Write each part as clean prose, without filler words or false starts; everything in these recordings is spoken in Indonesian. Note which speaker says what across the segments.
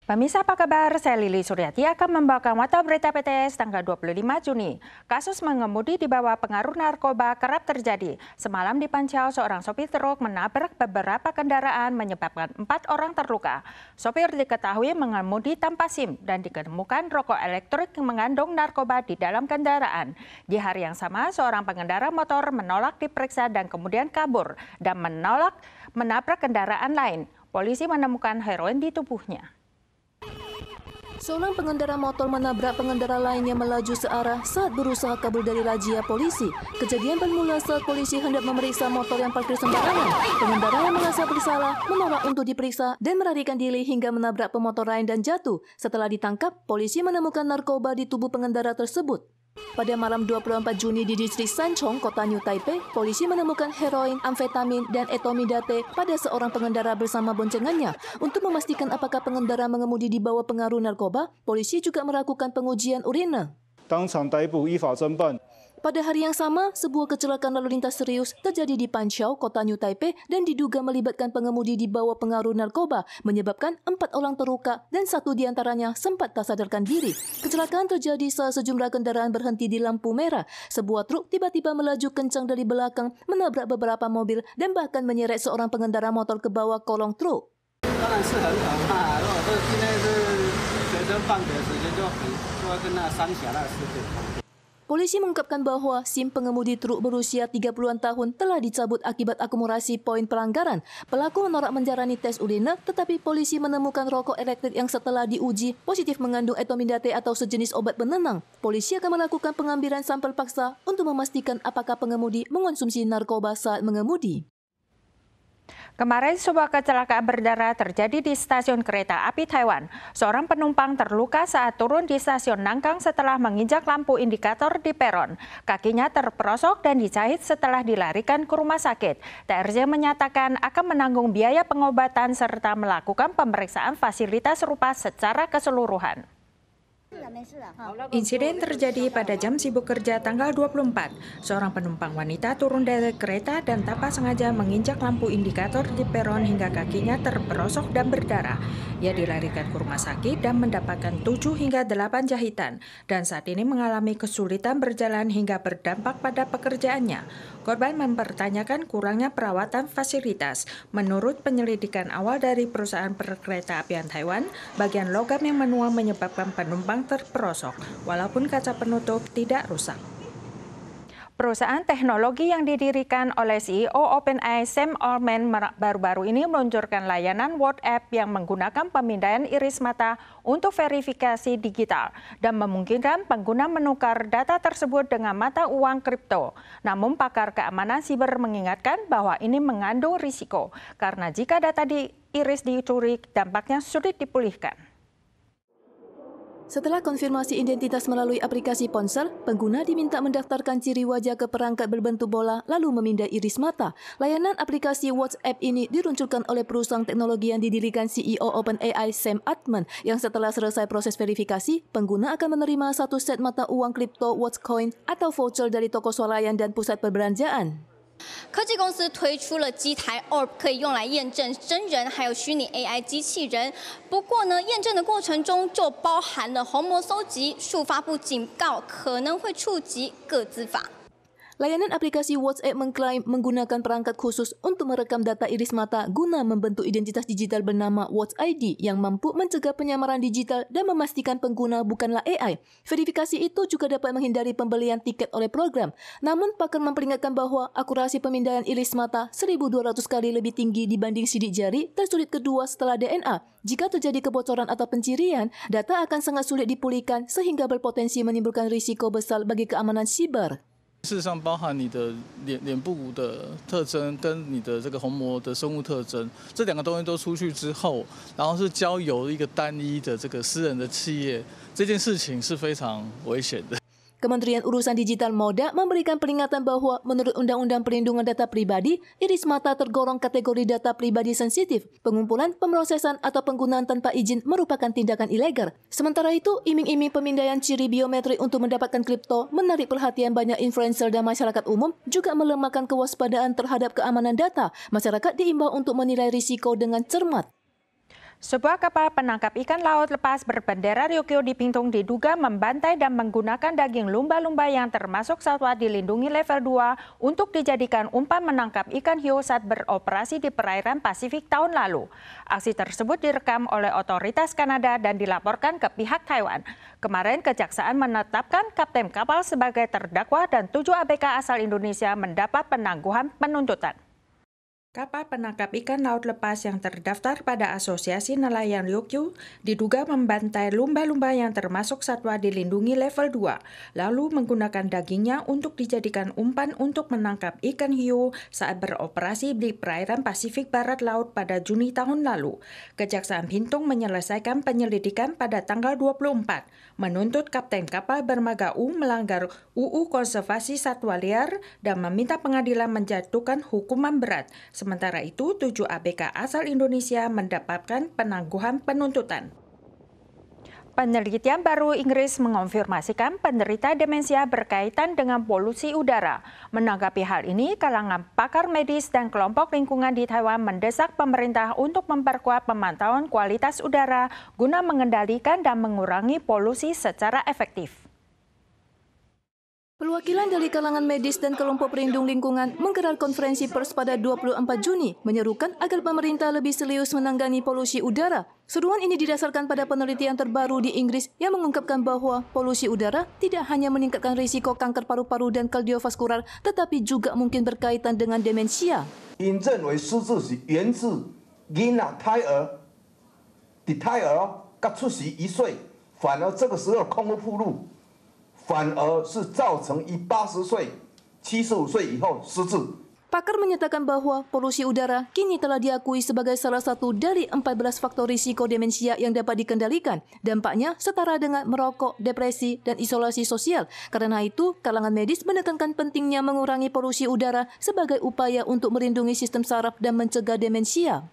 Speaker 1: Pemirsa apa kabar? Saya Lili Suryati akan membawakan Warta Berita PTS tanggal 25 Juni. Kasus mengemudi di bawah pengaruh narkoba kerap terjadi. Semalam di Pancau, seorang sopir truk menabrak beberapa kendaraan menyebabkan 4 orang terluka. Sopir diketahui mengemudi tanpa SIM dan ditemukan rokok elektrik yang mengandung narkoba di dalam kendaraan. Di hari yang sama, seorang pengendara motor menolak diperiksa dan kemudian kabur dan menabrak kendaraan lain. Polisi menemukan heroin di tubuhnya.
Speaker 2: Seorang pengendara motor menabrak pengendara lain yang melaju searah saat berusaha kabur dari razia polisi. Kejadian bermula saat polisi hendak memeriksa motor yang parkir sembarangan. Pengendara yang merasa bersalah menolak untuk diperiksa dan melarikan diri hingga menabrak pemotor lain dan jatuh. Setelah ditangkap, polisi menemukan narkoba di tubuh pengendara tersebut. Pada malam 24 Juni di distrik Sanchong, kota New Taipei, polisi menemukan heroin, amfetamin, dan etomidate pada seorang pengendara bersama boncengannya. Untuk memastikan apakah pengendara mengemudi di bawah pengaruh narkoba, polisi juga melakukan pengujian urina. Pada hari yang sama, sebuah kecelakaan lalu lintas serius terjadi di Pancau, kota New Taipei dan diduga melibatkan pengemudi di bawah pengaruh narkoba, menyebabkan 4 orang terluka dan 1 diantaranya sempat tak sadarkan diri. Kecelakaan terjadi saat sejumlah kendaraan berhenti di lampu merah. Sebuah truk tiba-tiba melaju kencang dari belakang, menabrak beberapa mobil dan bahkan menyeret seorang pengendara motor ke bawah kolong truk. Polisi mengungkapkan bahwa SIM pengemudi truk berusia 30-an tahun telah dicabut akibat akumulasi poin pelanggaran. Pelaku menolak menjalani tes urina, tetapi polisi menemukan rokok elektrik yang setelah diuji positif mengandung etomidate atau sejenis obat penenang. Polisi akan melakukan pengambilan sampel paksa untuk memastikan apakah pengemudi mengonsumsi narkoba saat mengemudi.
Speaker 1: Kemarin sebuah kecelakaan berdarah terjadi di stasiun kereta api Taiwan. Seorang penumpang terluka saat turun di stasiun Nangkang setelah menginjak lampu indikator di peron. Kakinya terperosok dan dijahit setelah dilarikan ke rumah sakit. TRJ menyatakan akan menanggung biaya pengobatan serta melakukan pemeriksaan fasilitas serupa secara keseluruhan. Insiden terjadi pada jam sibuk kerja tanggal 24. Seorang penumpang wanita turun dari kereta dan tanpa sengaja menginjak lampu indikator di peron hingga kakinya terperosok dan berdarah. Ia dilarikan ke rumah sakit dan mendapatkan 7 hingga 8 jahitan dan saat ini mengalami kesulitan berjalan hingga berdampak pada pekerjaannya. Korban mempertanyakan kurangnya perawatan fasilitas. Menurut penyelidikan awal dari perusahaan perkeretaapian Taiwan, bagian logam yang menua menyebabkan penumpang terperosok, walaupun kaca penutup tidak rusak. Perusahaan teknologi yang didirikan oleh CEO OpenAI Sam Altman baru-baru ini meluncurkan layanan WhatsApp yang menggunakan pemindaian iris mata untuk verifikasi digital dan memungkinkan pengguna menukar data tersebut dengan mata uang kripto. Namun pakar keamanan siber mengingatkan bahwa ini mengandung risiko karena jika data di iris dicuri, dampaknya sulit dipulihkan.
Speaker 2: Setelah konfirmasi identitas melalui aplikasi ponsel, pengguna diminta mendaftarkan ciri wajah ke perangkat berbentuk bola lalu memindai iris mata. Layanan aplikasi WhatsApp ini diluncurkan oleh perusahaan teknologi yang didirikan CEO OpenAI Sam Altman yang setelah selesai proses verifikasi, pengguna akan menerima 1 set mata uang kripto Watchcoin atau voucher dari toko swalayan dan pusat perbelanjaan.
Speaker 3: 科技公司推出了机台 Orb， 可以用来验证真人还有虚拟 AI 机器人。不过呢，验证的过程中就包含了虹膜搜集、触发布警告，可能会触及个资法。
Speaker 2: Layanan aplikasi WhatsApp mengklaim menggunakan perangkat khusus untuk merekam data iris mata guna membentuk identitas digital bernama Watch ID yang mampu mencegah penyamaran digital dan memastikan pengguna bukanlah AI. Verifikasi itu juga dapat menghindari pembelian tiket oleh program. Namun, pakar memperingatkan bahwa akurasi pemindaian iris mata 1.200 kali lebih tinggi dibanding sidik jari tersulit kedua setelah DNA. Jika terjadi kebocoran atau pencurian, data akan sangat sulit dipulihkan sehingga berpotensi menimbulkan risiko besar bagi keamanan siber.
Speaker 4: 事实上，包含你的脸部的特征跟你的这个虹膜的生物特征，这2个东西都出去之后，然后是交由一个单一的这个私人的企业，这件事情是非常危险的。
Speaker 2: Kementerian Urusan Digital Moda memberikan peringatan bahwa menurut Undang-Undang Perlindungan Data Pribadi, iris mata tergolong kategori data pribadi sensitif. Pengumpulan, pemrosesan, atau penggunaan tanpa izin merupakan tindakan ilegal. Sementara itu, iming-iming pemindaian ciri biometrik untuk mendapatkan kripto menarik perhatian banyak influencer dan masyarakat umum, juga melemahkan kewaspadaan terhadap keamanan data. Masyarakat diimbau untuk menilai risiko dengan cermat.
Speaker 1: Sebuah kapal penangkap ikan laut lepas berbendera Ryukyu di Pingtung diduga membantai dan menggunakan daging lumba-lumba yang termasuk satwa dilindungi level 2 untuk dijadikan umpan menangkap ikan hiu saat beroperasi di perairan Pasifik tahun lalu. Aksi tersebut direkam oleh otoritas Kanada dan dilaporkan ke pihak Taiwan. Kemarin Kejaksaan menetapkan kapten kapal sebagai terdakwa dan 7 ABK asal Indonesia mendapat penangguhan penuntutan. Kapal penangkap ikan laut lepas yang terdaftar pada Asosiasi Nelayan Ryukyu diduga membantai lumba-lumba yang termasuk satwa dilindungi level 2, lalu menggunakan dagingnya untuk dijadikan umpan untuk menangkap ikan hiu saat beroperasi di perairan Pasifik Barat Laut pada Juni tahun lalu. Kejaksaan Pingtung menyelesaikan penyelidikan pada tanggal 24, menuntut kapten kapal Bermaga U melanggar UU Konservasi Satwa Liar dan meminta pengadilan menjatuhkan hukuman berat. Sementara itu, 7 ABK asal Indonesia mendapatkan penangguhan penuntutan. Penelitian baru Inggris mengonfirmasikan penderita demensia berkaitan dengan polusi udara. Menanggapi hal ini, kalangan pakar medis dan kelompok lingkungan di Taiwan mendesak pemerintah untuk memperkuat pemantauan kualitas udara guna mengendalikan dan mengurangi polusi secara efektif.
Speaker 2: Perwakilan dari kalangan medis dan kelompok pelindung lingkungan menggelar konferensi pers pada 24 Juni menyerukan agar pemerintah lebih serius menangani polusi udara. Seruan ini didasarkan pada penelitian terbaru di Inggris yang mengungkapkan bahwa polusi udara tidak hanya meningkatkan risiko kanker paru-paru dan kardiovaskular, tetapi juga mungkin berkaitan dengan demensia.
Speaker 5: 因认为失智是源自婴儿胎儿刚出世1岁，反而这个时候空腹铺路。 反而是造成80岁、75岁以后失智。
Speaker 2: Pakar menyatakan bahwa polusi udara kini telah diakui sebagai salah satu dari 14 faktor risiko demensia yang dapat dikendalikan. Dampaknya setara dengan merokok, depresi, dan isolasi sosial. Karena itu, kalangan medis menekankan pentingnya mengurangi polusi udara sebagai upaya untuk melindungi sistem saraf dan mencegah demensia.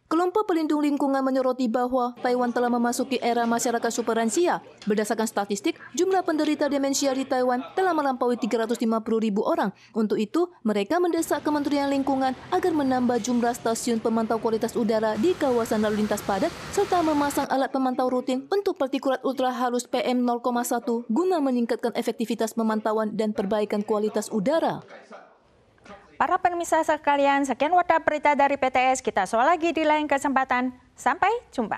Speaker 2: Kelompok pelindung lingkungan menyoroti bahwa Taiwan telah memasuki era masyarakat superlansia. Berdasarkan statistik, jumlah penderita demensia di Taiwan telah melampaui 350.000 orang. Untuk itu, mereka mendesak Kementerian Lingkungan agar menambah jumlah stasiun pemantau kualitas udara di kawasan lalu lintas padat serta memasang alat pemantau rutin untuk partikulat ultra halus PM 0,1 guna meningkatkan efektivitas pemantauan dan perbaikan kualitas udara.
Speaker 1: Para pemirsa sekalian, sekian wadah berita dari PTS. Kita soal lagi di lain kesempatan. Sampai jumpa.